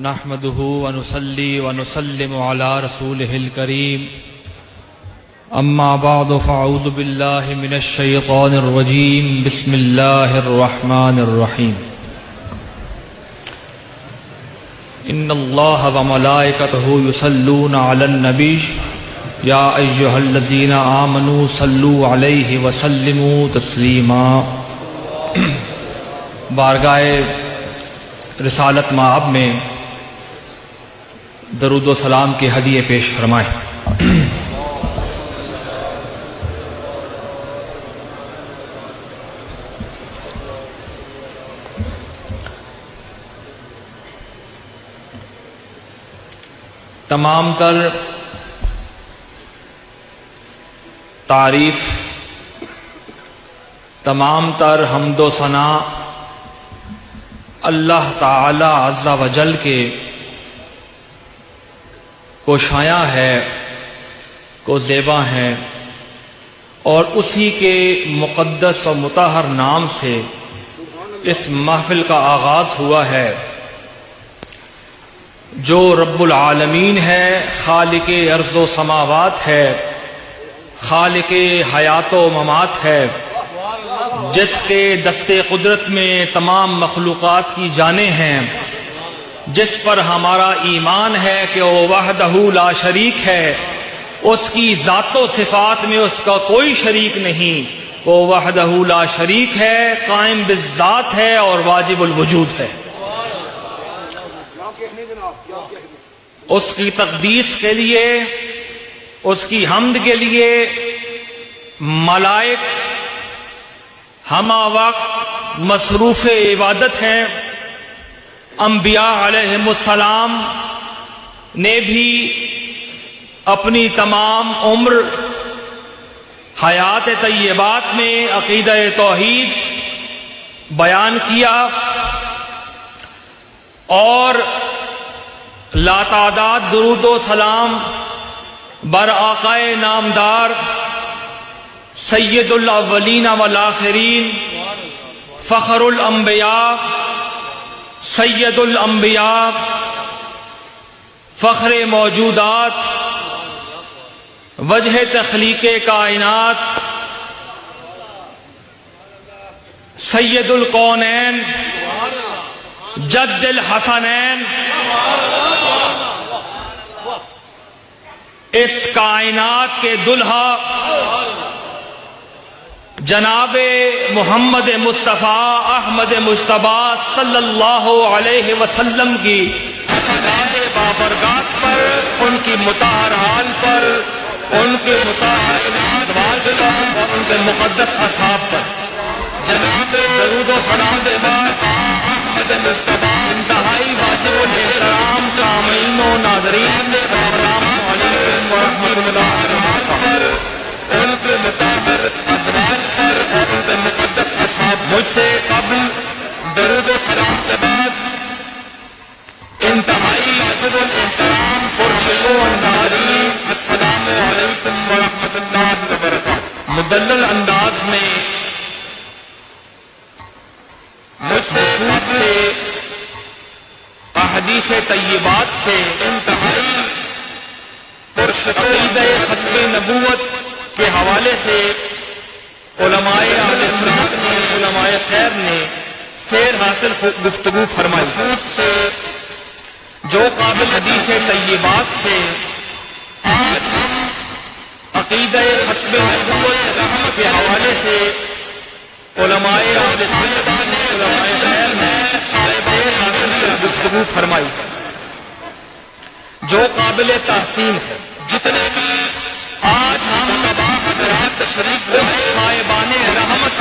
نحمده ونصلي ونسلم على رسوله الكريم اما بعد فاعوذ بالله من الشيطان الرجيم بسم الله الرحمن الرحيم ان الله وملائكته يصلون على النبي يا ايها الذين آمنوا صلوا عليه وسلموا تسليما بارگاہ رسالت مآب میں درود و سلام کے ہدیے پیش فرمائیں۔ تمام تر تعریف، تمام تر حمد و ثنا اللہ تعالی عز و جل کے کو شایع ہے، کو زیبا ہے، اور اسی کے مقدس و مطہر نام سے اس محفل کا آغاز ہوا ہے جو رب العالمین ہے، خالق ارض و سماوات ہے، خالق حیات و ممات ہے، جس کے دست قدرت میں تمام مخلوقات کی جانیں ہیں، جس پر ہمارا ایمان ہے کہ وہ وحدہ لا شریک ہے، اس کی ذات و صفات میں اس کا کوئی شریک نہیں، وہ وحدہ لا شریک ہے، قائم بالذات ہے اور واجب الوجود ہے۔ اس کی تقدیس کے لیے، اس کی حمد کے لیے ملائک ہمہ وقت مصروف عبادت ہیں۔ انبیاء علیہم السلام نے بھی اپنی تمام عمر حیات طیبات میں عقیدہ توحید بیان کیا اور لاتعداد درود و سلام بر آقائے نامدار سید الاولین والآخرین، فخر الانبیاء، سید الانبیاء، فخر موجودات، وجہ تخلیق کائنات، سید الکونین، جد الحسنین، اس کائنات کے دلہا جناب محمد مصطفیٰ احمد مجتبی صلی اللہ علیہ وسلم کی بابرکات پر، ان کی مطہر حال پر، ان کے مطہر ازواج پر اور ان کے مقدس اصحاب پر جناب درود و سلام کے بعد احمد مجتبی انتہائی واجب الاحترام سامعین و ناظرین السلام علیکم ورحمۃ اللہ وبرکاتہ، ان کے مطہر ازواج پر اور ان کے مقدس اصحاب، مجھ سے قبل درود و سلام کے بعد انتہائی واجب الاحترام پرشکو اندازی السلام علیکم ورحمۃ اللہ وبرکاتہ، مدلل انداز میں مجھ سے احادیث طیبات سے انتہائی عقیدہ ختم نبوت کے حوالے سے علماء اہل سنت نے، علماء خیر نے سیر حاصل گفتگو فرمائی سے جو قابل حدیث طیبات سے آج ہم عقیدہ ختم نبوت کے حوالے سے علماء اہل سنت نے، علماء خیر نے سیر حاصل گفتگو فرمائی جو قابل تحسین ہے۔ جتنے بھی آج ہم تباہ حضرات تشریف صاحبان رحمت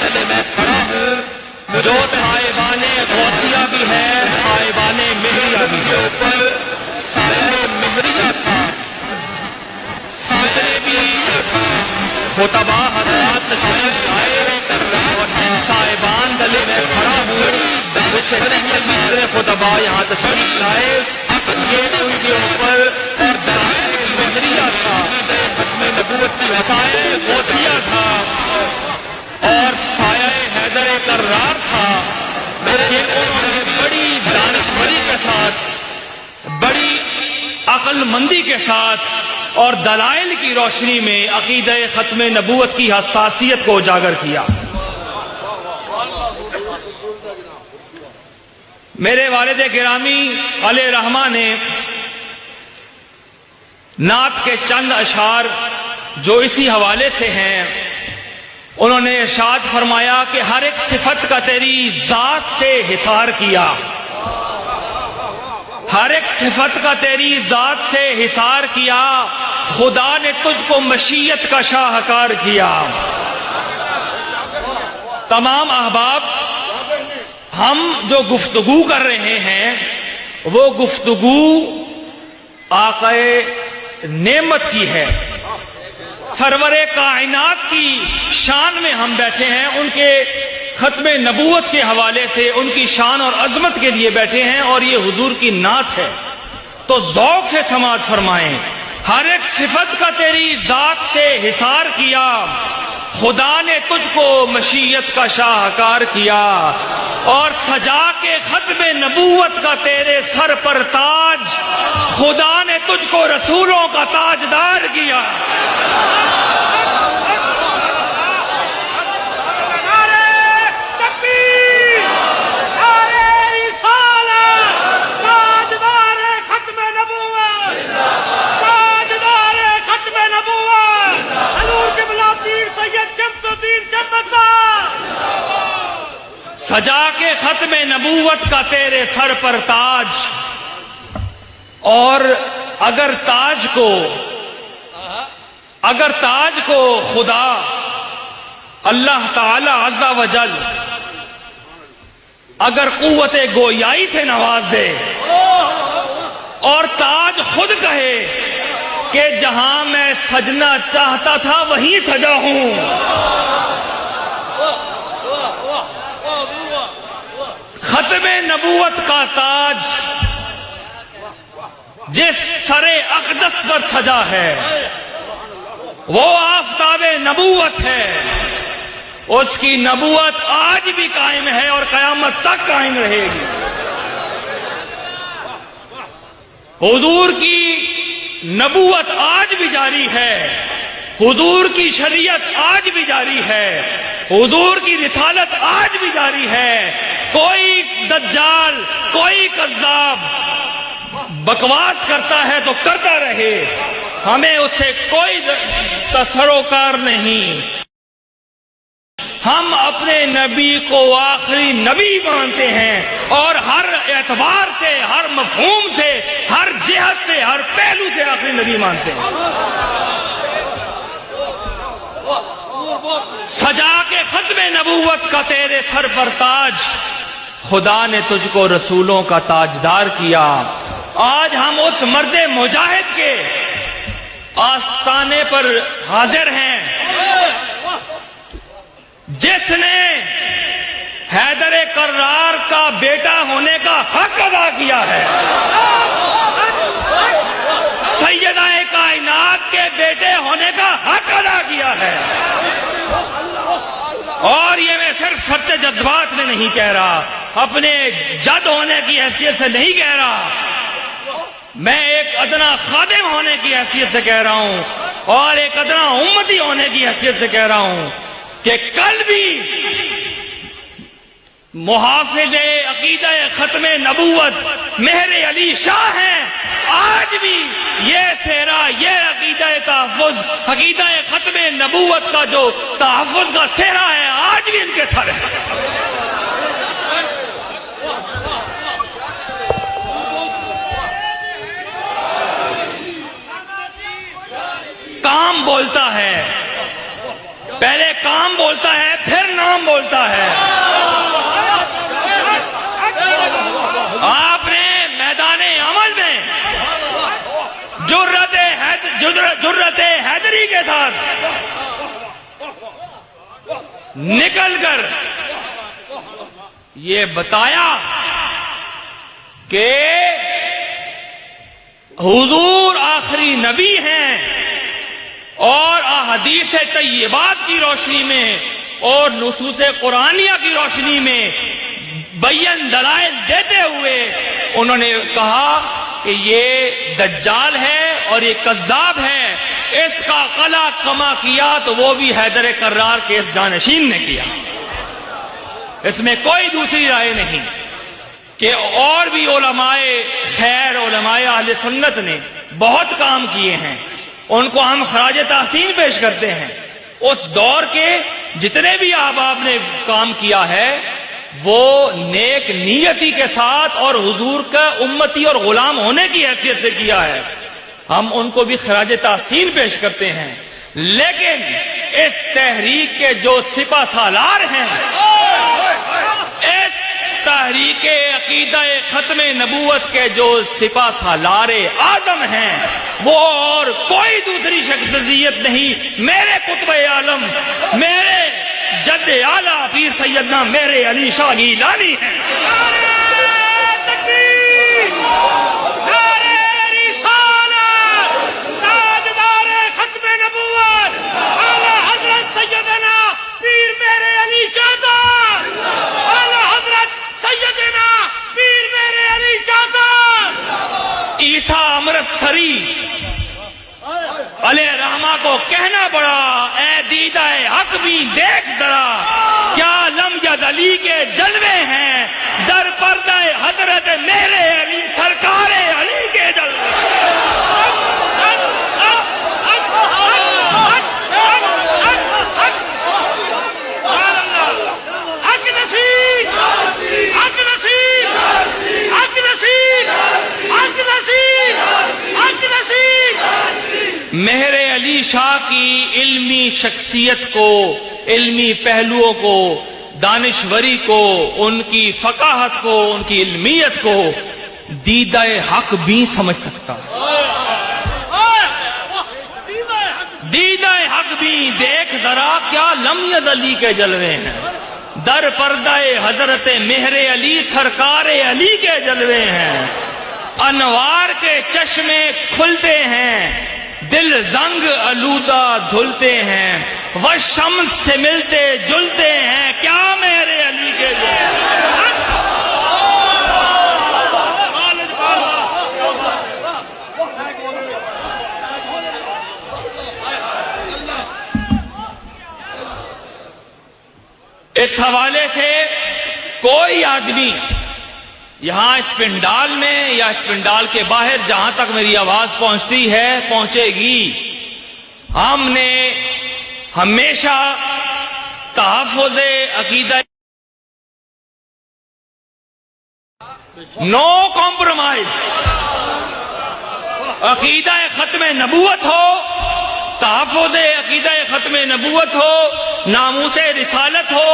تلے میں کھڑا ہوں، جو صاحبان غوثیہ بھی ہے، صاحبان مہریہ بھی ہے، اوپر صاحب مہریہ تھا، جتنے بھی خطبہ حضرات تشریف لائے اور صاحبان تلے میں کھڑا ہوں، خطبہ یہاں تشریف لائے، یہ ان کے اوپر مہریہ تھا، ختم نبوت کی سایہ غوثیہ تھا اور سایہ حیدر کرار تھا، لیکن انہوں نے بڑی دانشوری کے ساتھ عقل مندی کے ساتھ اور دلائل کی روشنی میں عقیدہ ختم نبوت کی حساسیت کو اجاگر کیا۔ میرے والد گرامی علیہ رحمہ نے نعت کے چند اشعار جو اسی حوالے سے ہیں، انہوں نے ارشاد فرمایا کہ ہر ایک صفت کا تیری ذات سے حصار کیا، ہر ایک صفت کا تیری ذات سے حصار کیا، خدا نے تجھ کو مشیت کا شاہکار کیا۔ تمام احباب، ہم جو گفتگو کر رہے ہیں وہ گفتگو آقا نعمت کی ہے، سرور کائنات کی شان میں ہم بیٹھے ہیں، ان کے ختم نبوت کے حوالے سے ان کی شان اور عظمت کے لیے بیٹھے ہیں، اور یہ حضور کی نعت ہے، تو ذوق سے سماعت فرمائیں۔ ہر ایک صفت کا تیری ذات سے حصار کیا، خدا نے تجھ کو مشیت کا شاہکار کیا، اور سجا کے ختم نبوت کا تیرے سر پر تاج، خدا نے تجھ کو رسولوں کا تاجدار کیا۔ سجا کے ختم نبوت کا تیرے سر پر تاج، اور اگر تاج کو خدا اللہ تعالی عز و جل اگر قوت گویائی سے نواز دے اور تاج خود کہے کہ جہاں میں سجنا چاہتا تھا وہیں سجا ہوں، ختم نبوت کا تاج جس سر اقدس پر سجا ہے وہ آفتاب نبوت ہے، اس کی نبوت آج بھی قائم ہے اور قیامت تک قائم رہے گی۔ حضور کی نبوت آج بھی جاری ہے، حضور کی شریعت آج بھی جاری ہے، حضور کی رسالت آج بھی جاری ہے۔ کوئی دجال، کوئی کذاب بکواس کرتا ہے تو کرتا رہے، ہمیں اس سے کوئی تسروکار نہیں۔ ہم اپنے نبی کو آخری نبی مانتے ہیں، اور ہر اعتبار سے، ہر مفہوم سے، ہر جہت سے، ہر پہلو سے آخری نبی مانتے ہیں۔ سجا کے ختم نبوت کا تیرے سر پر تاج، خدا نے تجھ کو رسولوں کا تاجدار کیا۔ آج ہم اس مرد مجاہد کے آستانے پر حاضر ہیں جس نے حیدر کرار کا بیٹا ہونے کا حق ادا کیا ہے، سیدہ کائنات کے بیٹے ہونے کا حق ادا کیا ہے۔ اور یہ میں صرف سچے جذبات میں نہیں کہہ رہا، اپنے جد ہونے کی حیثیت سے نہیں کہہ رہا، میں ایک ادنا خادم ہونے کی حیثیت سے کہہ رہا ہوں، اور ایک ادنا امتی ہونے کی حیثیت سے کہہ رہا ہوں کہ کل بھی محافظ عقیدہ ختم نبوت مہر علی شاہ ہیں، آج بھی یہ سہرا، یہ عقیدہ تحفظ، عقیدہ ختم نبوت کا جو تحفظ کا سہرا ہے، آج بھی ان کے سر ہے۔ کام بولتا ہے، پہلے کام بولتا ہے، پھر نام بولتا ہے۔ آپ نے میدان عمل میں جرأت حیدری کے ساتھ نکل کر یہ بتایا کہ حضور آخری نبی ہیں، اور احادیث طیبات کی روشنی میں اور نصوص قرآنیہ کی روشنی میں بیان دلائل دیتے ہوئے انہوں نے کہا کہ یہ دجال ہے اور یہ کذاب ہے، اس کا قلع کما کیا تو وہ بھی حیدر کرار کے اس جانشین نے کیا، اس میں کوئی دوسری رائے نہیں۔ کہ اور بھی علماء خیر، علماء اہل سنت نے بہت کام کیے ہیں، ان کو ہم خراج تحسین پیش کرتے ہیں۔ اس دور کے جتنے بھی احباب نے کام کیا ہے وہ نیک نیتی کے ساتھ اور حضور کا امتی اور غلام ہونے کی حیثیت سے کیا ہے، ہم ان کو بھی خراج تحسین پیش کرتے ہیں۔ لیکن اس تحریک کے جو سپہ سالار ہیں، اس تحریک عقیدہ ختم نبوت کے جو سپہ سالار اعظم ہیں، وہ اور کوئی دوسری شخصیت نہیں، میرے قطب عالم، میرے جد اعلیٰ پیر سیدنا میرے علی شاہ گیلانی ہیں۔ عیسیٰ امرتسری علیہ رحمہ کو کہنا پڑا، اے دیدہ حق بھی دیکھ ذرا، کیا لمجد علی کے جلوے ہیں، در پردہ حضرت میرے علی سرکار علی کے جلوے۔ مہر علی شاہ کی علمی شخصیت کو، علمی پہلوؤں کو، دانشوری کو، ان کی فقاہت کو، ان کی علمیت کو دیدہ حق بھی سمجھ سکتا ہے۔ دیدہ حق بھی دیکھ ذرا، کیا لمجد علی کے جلوے ہیں، در پردہ حضرت مہر علی سرکار علی کے جلوے ہیں، انوار کے چشمے کھلتے ہیں، دل زنگ آلودہ دھلتے ہیں، وہ شمس سے ملتے جلتے ہیں، کیا میرے علی کے اس حوالے سے کوئی آدمی یہاں اس پنڈال میں یا اس پنڈال کے باہر جہاں تک میری آواز پہنچتی ہے، پہنچے گی، ہم نے ہمیشہ تحفظ عقیدہ، نو کمپرومائز، عقیدہ ختم نبوت ہو، تحفظ عقیدہ ختم نبوت ہو، ناموس رسالت ہو،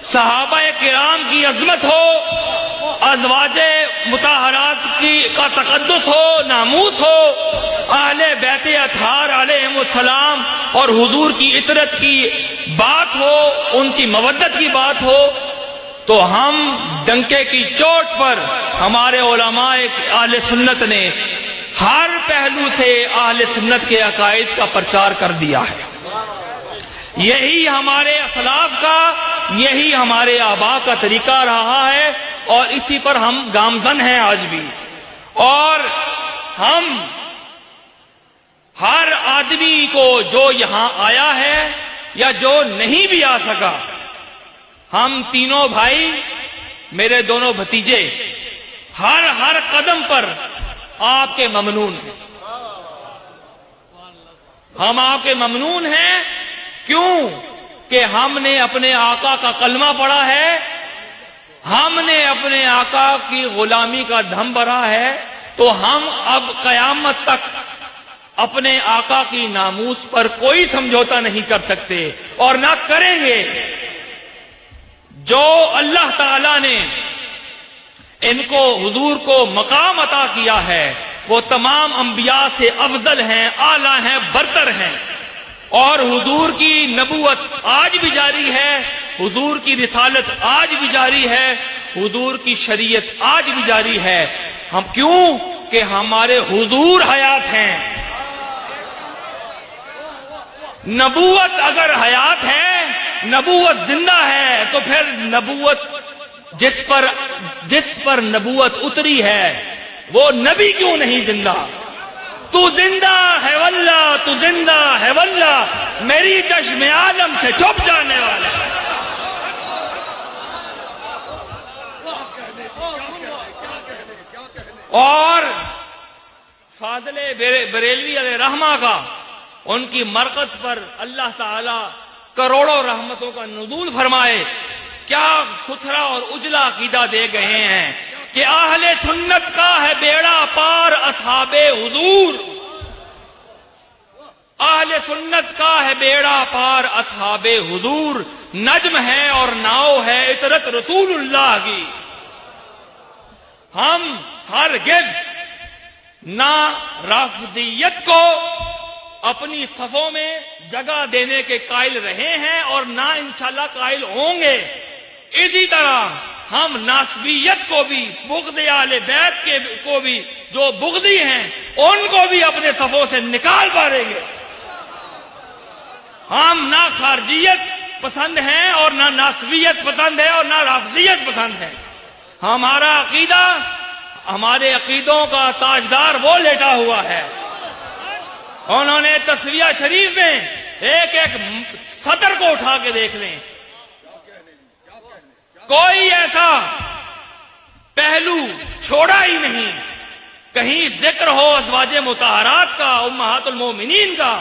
صحابہ کرام کی عظمت ہو، ازواج مطہرات کا تقدس ہو، ناموس ہو، اہل بیت اطہار علیہم السلام اور حضور کی عطرت کی بات ہو، ان کی مودت کی بات ہو، تو ہم ڈنکے کی چوٹ پر ہمارے علماء اہل سنت نے ہر پہلو سے اہل سنت کے عقائد کا پرچار کر دیا ہے۔ یہی ہمارے اسلاف کا، یہی ہمارے آبا کا طریقہ رہا ہے اور اسی پر ہم گامزن ہیں آج بھی۔ اور ہم ہر آدمی کو جو یہاں آیا ہے یا جو نہیں بھی آ سکا، ہم تینوں بھائی، میرے دونوں بھتیجے، ہر قدم پر آپ کے ممنون ہیں۔ ہم آپ کے ممنون ہیں، کیوں کہ ہم نے اپنے آقا کا کلمہ پڑھا ہے، ہم نے اپنے آقا کی غلامی کا دھم بھرا ہے، تو ہم اب قیامت تک اپنے آقا کی ناموس پر کوئی سمجھوتا نہیں کر سکتے اور نہ کریں گے۔ جو اللہ تعالی نے ان کو، حضور کو مقام عطا کیا ہے، وہ تمام انبیاء سے افضل ہیں، اعلیٰ ہیں، برتر ہیں، اور حضور کی نبوت آج بھی جاری ہے، حضور کی رسالت آج بھی جاری ہے، حضور کی شریعت آج بھی جاری ہے۔ ہم کیوں کہ ہمارے حضور حیات ہیں۔ نبوت اگر حیات ہے، نبوت زندہ ہے، تو پھر نبوت جس پر نبوت اتری ہے، وہ نبی کیوں نہیں زندہ؟ تو زندہ ہے واللہ، تو زندہ ہے واللہ، میری چشم عالم سے چھپ جانے والا۔ اور فاضل بریلوی علیہ رحمہ کا، ان کی مرقد پر اللہ تعالی کروڑوں رحمتوں کا نزول فرمائے، کیا ستھرا اور اجلا عقیدہ دے گئے ہیں کہ اہل سنت کا ہے بیڑا پار اصحاب حضور، اہل سنت کا ہے بیڑا پار اصحاب حضور، نجم ہے اور ناؤ ہے عطرت رسول اللہ کی۔ ہم ہرگز نہ رافضیت کو اپنی صفوں میں جگہ دینے کے قائل رہے ہیں اور نہ انشاءاللہ قائل ہوں گے۔ اسی طرح ہم ناسبیت کو بھی، بغض اہل بیت کو بھی، جو بغضی ہیں ان کو بھی اپنے صفوں سے نکال پائیں گے۔ ہم نہ خارجیت پسند ہیں اور نہ ناسبیت پسند ہے اور نہ رافضیت پسند ہے۔ ہمارا عقیدہ، ہمارے عقیدوں کا تاجدار وہ لیٹا ہوا ہے۔ انہوں نے تصویہ شریف میں ایک ایک سطر کو اٹھا کے دیکھ لیں، کوئی ایسا پہلو چھوڑا ہی نہیں، کہیں ذکر ہو ازواج مطہرات کا، امہات المومنین کا،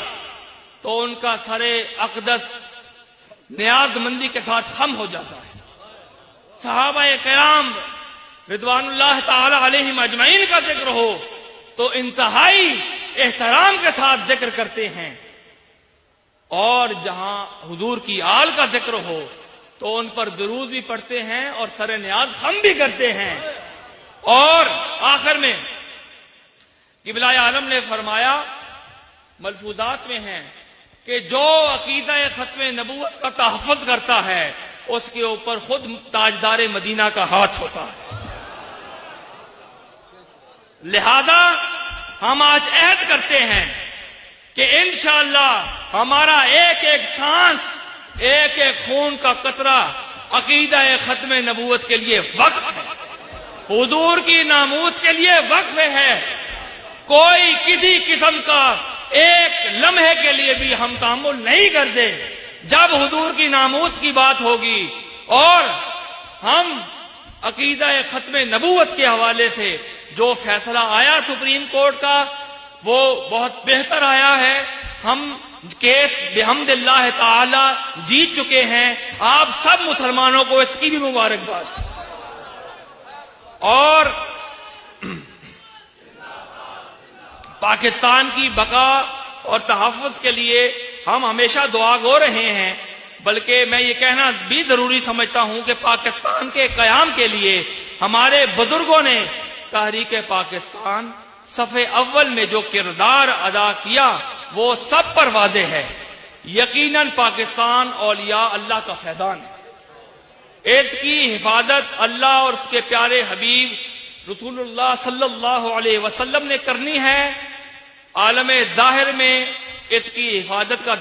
تو ان کا سر اقدس نیاز مندی کے ساتھ خم ہو جاتا ہے۔ صحابہ کرام رضوان اللہ تعالی علیہم اجمعین کا ذکر ہو تو انتہائی احترام کے ساتھ ذکر کرتے ہیں، اور جہاں حضور کی آل کا ذکر ہو تو ان پر درود بھی پڑھتے ہیں اور سر نیاز خم بھی کرتے ہیں۔ اور آخر میں قبلہ عالم نے فرمایا، ملفوظات میں ہیں کہ جو عقیدہ ختم نبوت کا تحفظ کرتا ہے اس کے اوپر خود تاجدار مدینہ کا ہاتھ ہوتا ہے۔ لہذا ہم آج عہد کرتے ہیں کہ انشاءاللہ ہمارا ایک ایک سانس، ایک ایک خون کا قطرہ عقیدہ ختم نبوت کے لیے وقف ہے، حضور کی ناموس کے لیے وقف ہے۔ کوئی کسی قسم کا ایک لمحے کے لیے بھی ہم تحمل نہیں کرتے۔ جب حضور کی ناموس کی بات ہوگی اور ہم عقیدہ ختم نبوت کے حوالے سے جو فیصلہ آیا سپریم کورٹ کا وہ بہت بہتر آیا ہے، ہم کیس بحمد اللہ تعالی جیت چکے ہیں۔ آپ سب مسلمانوں کو اس کی بھی مبارکباد۔ اور پاکستان کی بقا اور تحفظ کے لیے ہم ہمیشہ دعا گو رہے ہیں، بلکہ میں یہ کہنا بھی ضروری سمجھتا ہوں کہ پاکستان کے قیام کے لیے ہمارے بزرگوں نے تحریک پاکستان صف اول میں جو کردار ادا کیا وہ سب پر واضح ہے۔ یقیناً پاکستان اولیاء اللہ کا فیضان ہے، اس کی حفاظت اللہ اور اس کے پیارے حبیب رسول اللہ صلی اللہ علیہ وسلم نے کرنی ہے۔ عالم ظاہر میں اس کی حفاظت کا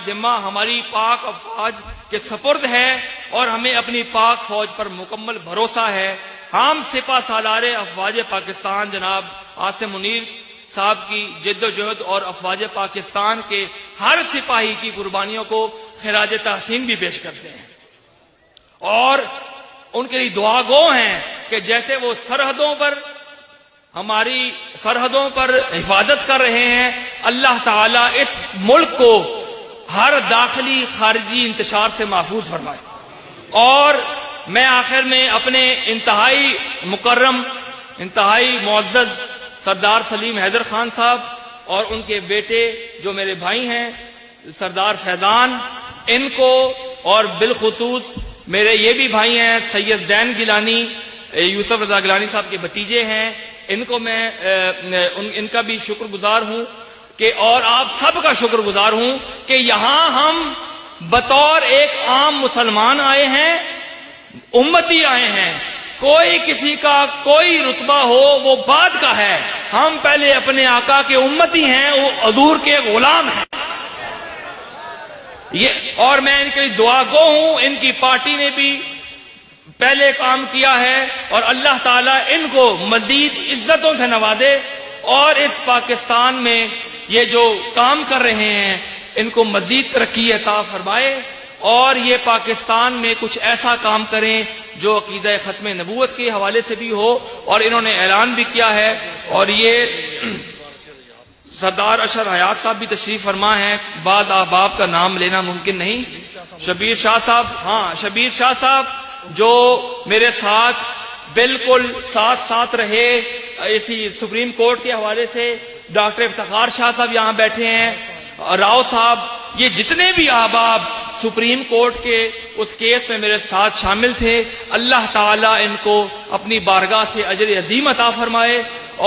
ذمہ ہماری پاک افواج کے سپرد ہے اور ہمیں اپنی پاک فوج پر مکمل بھروسہ ہے۔ ہم سپہ سالار افواج پاکستان جناب عاصم منیر صاحب کی جد و جہد اور افواج پاکستان کے ہر سپاہی کی قربانیوں کو خراج تحسین بھی پیش کرتے ہیں اور ان کے لیے دعا گو ہیں کہ جیسے وہ ہماری سرحدوں پر حفاظت کر رہے ہیں، اللہ تعالیٰ اس ملک کو ہر داخلی خارجی انتشار سے محفوظ فرمائے۔ اور میں آخر میں اپنے انتہائی مکرم، انتہائی معزز سردار سلیم حیدر خان صاحب اور ان کے بیٹے جو میرے بھائی ہیں سردار فیضان، ان کو، اور بالخصوص میرے یہ بھی بھائی ہیں سید زین گیلانی، یوسف رضا گیلانی صاحب کے بھتیجے ہیں، ان کو میں ان کا بھی شکر گزار ہوں کہ، اور آپ سب کا شکر گزار ہوں کہ یہاں ہم بطور ایک عام مسلمان آئے ہیں، امتی آئے ہیں، کوئی کسی کا کوئی رتبہ ہو وہ بعد کا ہے، ہم پہلے اپنے آقا کے امتی ہیں، وہ حضور کے غلام ہیں۔ اور میں ان کے لیے دعا گو ہوں، ان کی پارٹی نے بھی پہلے کام کیا ہے، اور اللہ تعالیٰ ان کو مزید عزتوں سے نوازے، اور اس پاکستان میں یہ جو کام کر رہے ہیں ان کو مزید ترقی عطا فرمائے، اور یہ پاکستان میں کچھ ایسا کام کریں جو عقیدہ ختم نبوت کے حوالے سے بھی ہو، اور انہوں نے اعلان بھی کیا ہے، اور یہ سردار اشرف حیات صاحب بھی تشریف فرما ہے، بعض احباب کا نام لینا ممکن نہیں، شبیر شاہ صاحب، ہاں شبیر شاہ صاحب جو میرے ساتھ بالکل ساتھ رہے اسی سپریم کورٹ کے حوالے سے، ڈاکٹر افتخار شاہ صاحب یہاں بیٹھے ہیں، راؤ صاحب، یہ جتنے بھی احباب سپریم کورٹ کے اس کیس میں میرے ساتھ شامل تھے، اللہ تعالیٰ ان کو اپنی بارگاہ سے اجر عظیم عطا فرمائے،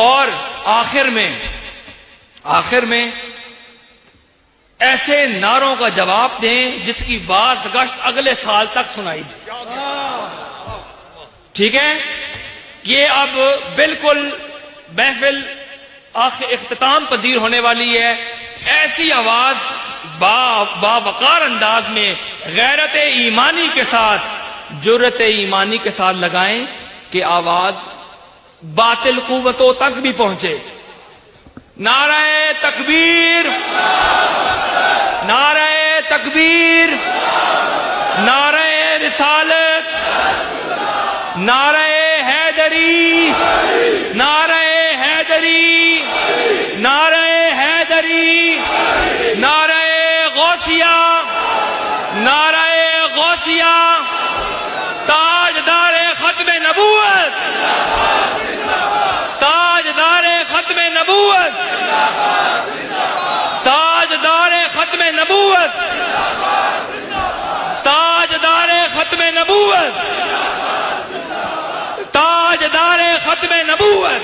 اور آخر میں ایسے نعروں کا جواب دیں جس کی باز گشت اگلے سال تک سنائی دے۔ ٹھیک ہے، یہ اب بالکل محفل اختتام پذیر ہونے والی ہے، ایسی آواز باوقار انداز میں غیرت ایمانی کے ساتھ، جرت ایمانی کے ساتھ لگائیں کہ آواز باطل قوتوں تک بھی پہنچے۔ نعرہ تکبیر، نعرہ تکبیر، نعرہ رسالت، نعرہ حیدری، نعرہ حیدری، نعرہ حیدری، نعرہ غوثیہ، نعرہ غوثیہ، تاجدار ختم نبوت، تاجدار ختم نبوت، تاجدار ختم نبوت، تاجدار ختم نبوت، تاجدار ختم نبوت۔